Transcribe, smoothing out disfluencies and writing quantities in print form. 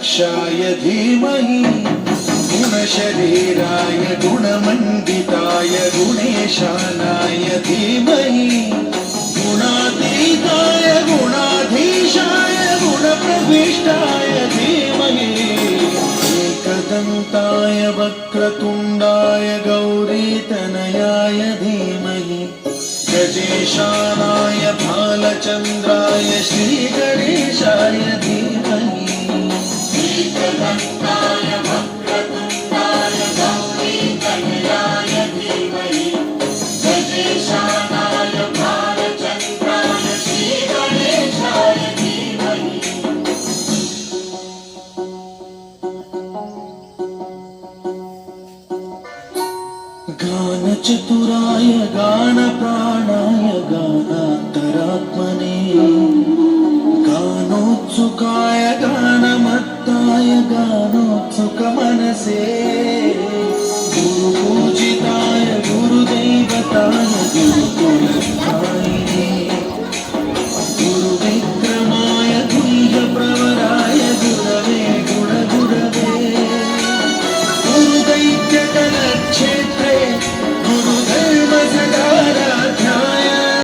गणाध्यक्षाय धीमहि गुणशरीराय गुणमण्डिताय गुणेशानाय धीमहि गुणातीताय गुणाधीशाय गुणप्रविष्टाय धीमहि एकदन्ताय वक्रतुण्डाय गौरीतनयाय धीमहि गजेशानाय भालचन्द्राय श्रीगणेशाय धीमहि एकदन्ताय वक्रतुण्डाय गौरीतनयाय धीमहि गजेशानाय भालचन्द्राय श्रीगणेशाय धीमहि गानचतुराय गानप्राणाय गानान्तरात्मने गानोत्सुकाय गानमत्ताय गानोत्सुकमनसे गुरुपूजिताय